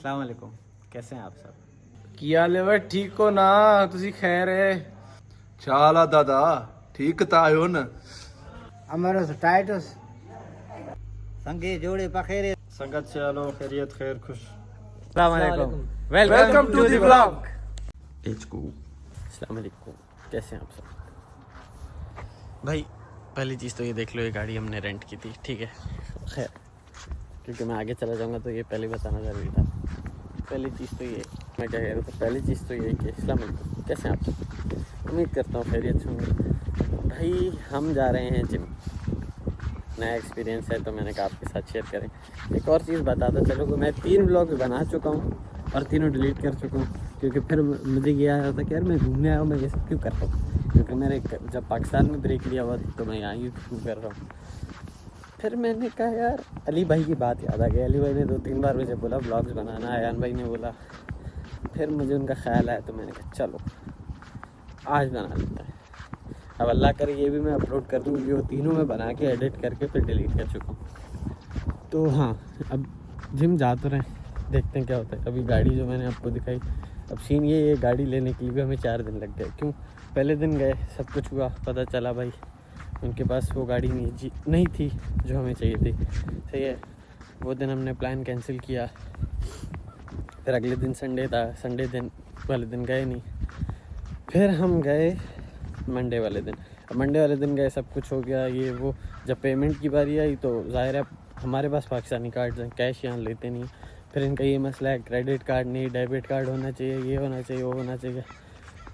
अस्सलाम वालेकुम, कैसे हैं आप सब? ਕੀ ਹਾਲ ਹੈ ਵੇ ਠੀਕ ਹੋ ਨਾ ਤੁਸੀਂ ਖੈਰ ਹੈ ਚਾਲਾ ਦਾਦਾ ਠੀਕ ਤਾਂ ਆਇਓ ਨਾ हमारे से टाइटस संगे जोड़े पखेरे। संगत से आलो खैरियत खैर खुश अस्सलाम वालेकुम, वेलकम टू द ब्लॉग अस्सलाम वालेकुम, कैसे हैं आप सब? भाई पहली चीज़ तो ये देख लो, ये गाड़ी हमने रेंट की थी, ठीक है। खैर क्योंकि मैं आगे चला जाऊंगा तो ये पहले बताना ज़रूरी था। पहली चीज़ तो ये, मैं क्या कह रहा था, पहली चीज़ तो ये कि अस्सलाम वालेकुम, कैसे हैं आप सब? उम्मीद करता हूँ खैरियत से होंगे। भाई हम जा रहे हैं जिम, नया एक्सपीरियंस है तो मैंने कहा आपके साथ शेयर करें। एक और चीज़ बताता चलो कि मैं 3 व्लॉग बना चुका हूँ और तीनों डिलीट कर चुका हूँ, क्योंकि फिर मुझे ये आया था कि यार मैं घूमने आया हूँ, मैं ये सब क्यों कर रहा हूँ, क्योंकि मेरे जब पाकिस्तान में ब्रेक लिया हुआ तो मैं यहाँ यूँ कर रहा हूँ। फिर मैंने कहा यार अली भाई की बात याद आ गई। अली भाई ने 2-3 बार मुझे बोला व्लॉग्स बनाना, आयान भाई ने बोला, फिर मुझे उनका ख्याल आया तो मैंने कहा चलो आज बना लेता है। अब अल्लाह करे ये भी मैं अपलोड कर दूँ, ये तीनों मैं बना के एडिट करके फिर डिलीट कर चुका हूँ। तो हाँ, अब जिम जा तो रहे, देखते हैं क्या होता है। अभी गाड़ी जो मैंने आपको दिखाई, अब सीन ये गाड़ी लेने के लिए भी हमें 4 दिन लग गए। क्यों? पहले दिन गए, सब कुछ हुआ, पता चला भाई उनके पास वो गाड़ी नहीं थी जो हमें चाहिए थी। सही है, वो दिन हमने प्लान कैंसिल किया। फिर अगले दिन संडे था, संडे दिन वाले दिन गए नहीं। फिर हम गए मंडे वाले दिन। अब मंडे वाले दिन गए, सब कुछ हो गया ये वो। जब पेमेंट की बारी आई तो ज़ाहिर है हमारे पास पाकिस्तानी कार्ड हैं, कैश यहाँ लेते नहीं। फिर इनका ये मसला है, क्रेडिट कार्ड नहीं, डेबिट कार्ड होना चाहिए, ये होना चाहिए, वो होना चाहिए।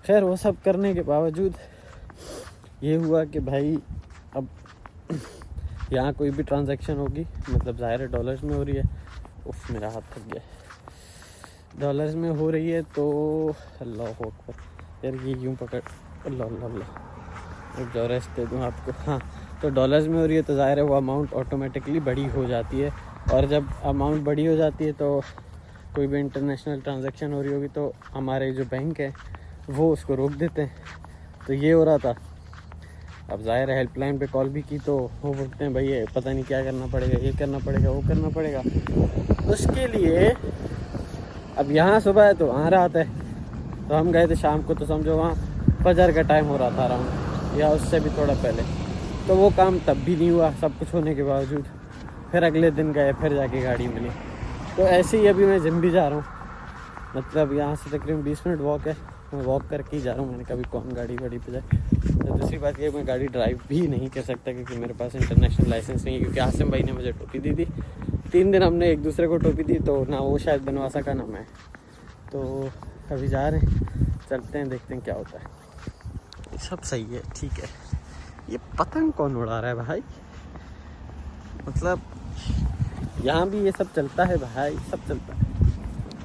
खैर वो सब करने के बावजूद ये हुआ कि भाई अब यहाँ कोई भी ट्रांजैक्शन होगी, मतलब ज़ाहिर है डॉलर्स में हो रही है। उफ मेरा हाथ थक गया। डॉलर्स में हो रही है तो अल्लाह अकबर, यार ये यूँ पकड़, अल्लाह अल्लाह अल्लाह, एक जो रेस्ट दे दूँ आपको। हाँ, तो डॉलर्स में हो रही है तो ज़ाहिर है वो अमाउंट ऑटोमेटिकली बड़ी हो जाती है। और जब अमाउंट बड़ी हो जाती है तो कोई भी इंटरनेशनल ट्रांजैक्शन हो रही होगी तो हमारे जो बैंक है वो उसको रोक देते हैं। तो ये हो रहा था। अब ज़ाहिर है हेल्पलाइन पे कॉल भी की तो वो बोलते हैं भाई ये पता नहीं क्या करना पड़ेगा, ये करना पड़ेगा, वो करना पड़ेगा। उसके लिए अब यहाँ सुबह है तो वहाँ रात है, तो हम गए थे शाम को, तो समझो वहाँ फजर का टाइम हो रहा था अराउंड, या उससे भी थोड़ा पहले। तो वो काम तब भी नहीं हुआ, सब कुछ होने के बावजूद। फिर अगले दिन गए, फिर जाके गाड़ी मिली। तो ऐसे ही अभी मैं जिम भी जा रहा हूँ, मतलब यहाँ से तकरीबन 20 मिनट वॉक है, मैं वॉक करके ही जा रहा हूँ। मैंने कभी कौन गाड़ी पे जाए। तो दूसरी बात ये, मैं गाड़ी ड्राइव भी नहीं कर सकता क्योंकि मेरे पास इंटरनेशनल लाइसेंस नहीं है, क्योंकि आसिम भाई ने मुझे टोपी दी थी। 3 दिन हमने एक दूसरे को टोपी दी, तो ना वो शायद बनवा सका ना मैं। तो अभी जा रहे हैं, चलते हैं, देखते हैं क्या होता है। सब सही है, ठीक है। ये पतंग कौन उड़ा रहा है भाई? मतलब यहाँ भी ये सब चलता है भाई, सब चलता है।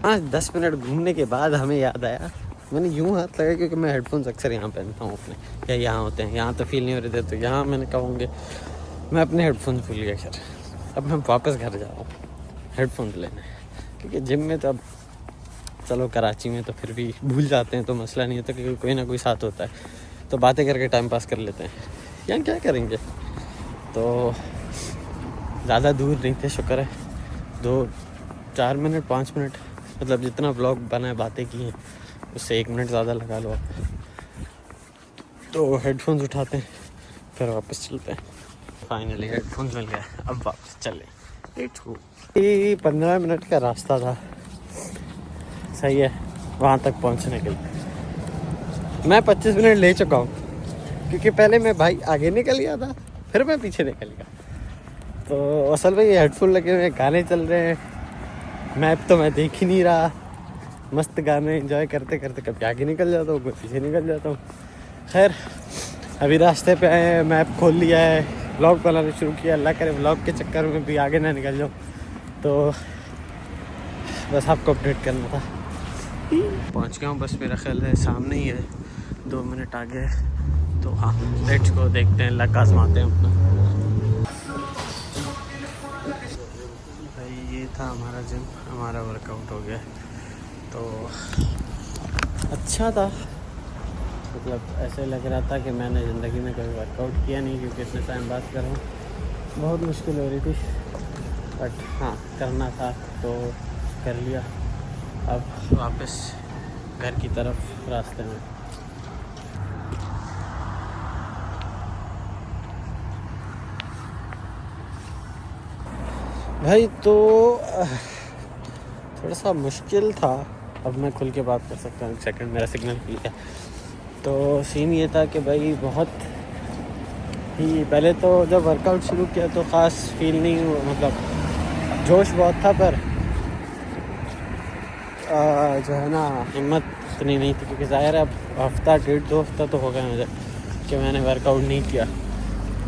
हाँ, 10 मिनट घूमने के बाद हमें याद आया, मैंने यूँ हाथ लगाया क्योंकि मैं हेडफोन्स अक्सर यहाँ पहनता हूँ अपने, या यहाँ होते हैं, यहाँ तो फील नहीं हो रहे थे, तो यहाँ मैंने कहूँगे मैं अपने हेडफोन्स भूल गया। खैर अब मैं वापस घर जा रहा हूँ हेडफोन्स लेने, क्योंकि जिम में तो अब चलो कराची में तो फिर भी भूल जाते हैं तो मसला नहीं होता, क्योंकि कोई ना कोई साथ होता है, तो बातें करके टाइम पास कर लेते हैं। यहाँ क्या करेंगे? तो ज़्यादा दूर नहीं थे, शुक्र है 2-4 मिनट 5 मिनट, मतलब जितना व्लॉग बना है, बातें की हैं, उससे 1 मिनट ज़्यादा लगा लो आप। तो हेडफोन्स उठाते हैं, फिर वापस चलते हैं। फाइनली हेडफोन्स मिल गए, अब वापस चले। 15 मिनट का रास्ता था, सही है, वहाँ तक पहुँचने के लिए मैं 25 मिनट ले चुका हूँ, क्योंकि पहले मैं भाई आगे निकल गया था, फिर मैं पीछे निकल गया। तो असल में ये हेडफोन लगे हुए, गाने चल रहे हैं, मैप तो मैं देख ही नहीं रहा, मस्त गाने एंजॉय करते करते कभी आगे निकल जाता हूँ, कभी पीछे निकल जाता हूँ। खैर अभी रास्ते पे आए, मैप खोल लिया है, व्लॉग बनाना शुरू किया। अल्लाह करे व्लॉग के चक्कर में भी आगे ना निकल जाऊँ, तो बस आपको अपडेट करना था। पहुँच गया हूँ, बस मेरा ख्याल है सामने ही है, 2 मिनट आगे है। तो हाँ, लेट्स को, देखते हैं, लक आजमाते हैं अपना। भाई ये था हमारा जिम, हमारा वर्कआउट हो गया, तो अच्छा था। मतलब ऐसे लग रहा था कि मैंने ज़िंदगी में कभी वर्कआउट किया नहीं, क्योंकि इतने टाइम बाद कर रहा हूँ, बहुत मुश्किल हो रही थी, बट हाँ करना था तो कर लिया। अब वापस घर की तरफ रास्ते में। भाई तो थोड़ा सा मुश्किल था। अब मैं खुल के बात कर सकता हूँ। एक सेकंड, मेरा सिग्नल खुल गया। तो सीन ये था कि भाई बहुत ही पहले तो जब वर्कआउट शुरू किया तो ख़ास फील नहीं हुआ, मतलब जोश बहुत था, पर जो है ना हिम्मत इतनी नहीं थी, क्योंकि ज़ाहिर है अब हफ्ता 1.5-2 हफ्ता तो हो गया मुझे कि मैंने वर्कआउट नहीं किया।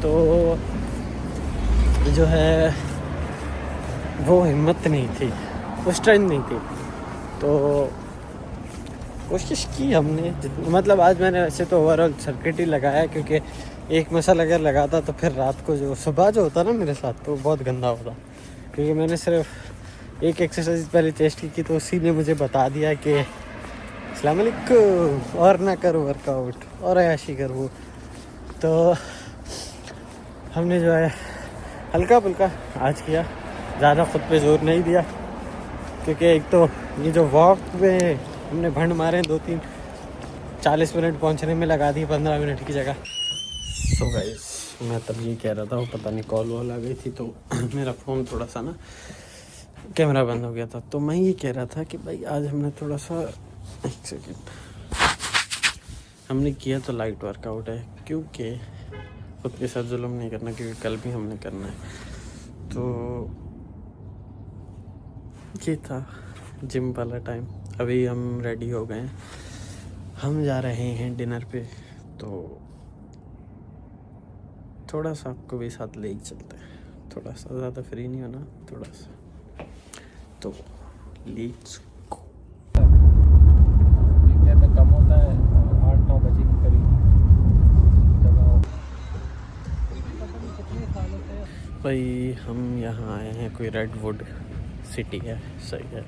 तो जो है वो हिम्मत नहीं थी, वो स्ट्रेंथ नहीं थी। तो कोशिश की हमने, मतलब आज मैंने वैसे तो ओवरऑल सर्किट ही लगाया, क्योंकि एक मसल अगर लगाता तो फिर रात को जो सुबह जो होता ना मेरे साथ तो बहुत गंदा होता, क्योंकि मैंने सिर्फ एक एक्सरसाइज पहले चेस्ट की तो उसी ने मुझे बता दिया कि अस्सलाम वालेकुम और ना करो वर्कआउट और ऐशी करो। तो हमने जो है हल्का फुल्का आज किया, ज़्यादा खुद पे जोर नहीं दिया, क्योंकि एक तो ये जो वॉक में हमने भंड मारे 2-3 40 मिनट पहुंचने में लगा दी 15 मिनट की जगह। सो गाइस मैं तब ये कह रहा था, वो पता नहीं कॉल वॉल आ गई थी तो मेरा फ़ोन थोड़ा सा ना कैमरा बंद हो गया था। तो मैं ये कह रहा था कि भाई आज हमने थोड़ा सा, एक सेकेंड, हमने किया तो लाइट वर्कआउट है, क्योंकि खुद के साथ जुल्म नहीं करना, क्योंकि कल भी हमने करना है। तो ये था जिम वाला टाइम। अभी हम रेडी हो गए हैं, हम जा रहे हैं डिनर पे। तो थोड़ा सा आपको भी साथ ले चलते हैं, थोड़ा सा, ज़्यादा फ्री नहीं होना, थोड़ा सा। तो लेट्स गो। कम होता है 8-9 बजे के करीब। भाई हम यहाँ आए हैं, कोई रेडवुड सिटी है, सही है।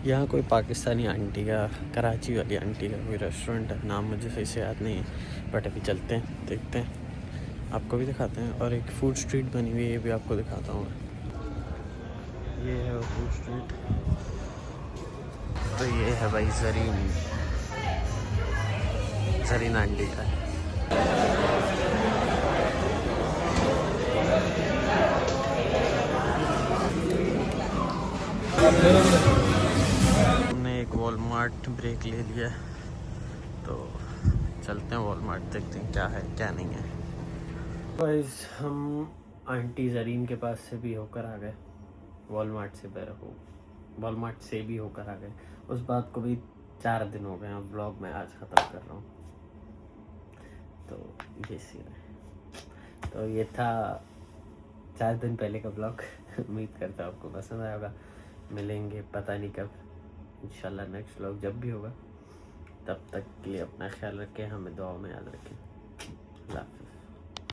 यहाँ कोई पाकिस्तानी आंटी का, कराची वाली आंटी का कोई रेस्टोरेंट है, नाम मुझे सही से याद नहीं है, बट अभी चलते हैं, देखते हैं, आपको भी दिखाते हैं। और एक फूड स्ट्रीट बनी हुई है, ये भी आपको दिखाता हूँ। ये है वो फूड स्ट्रीट। तो ये है भाई जरीन आंटी का। हमने एक वॉलमार्ट ब्रेक ले लिया, तो चलते हैं वॉलमार्ट, देखते हैं क्या है क्या नहीं है। गाइस हम आंटी जरीन के पास से भी होकर आ गए, वॉलमार्ट से भी होकर आ गए। उस बात को भी 4 दिन हो गए, अब व्लॉग मैं आज ख़त्म कर रहा हूँ। तो ये सीन है। तो ये था 4 दिन पहले का व्लॉग। उम्मीद करता हूँ आपको पसंद आया होगा। मिलेंगे पता नहीं कब, इंशाल्लाह नेक्स्ट व्लॉग जब भी होगा। तब तक के लिए अपना ख्याल रखें, हमें दुआओं में याद रखें। अल्लाह हाफ़िज़।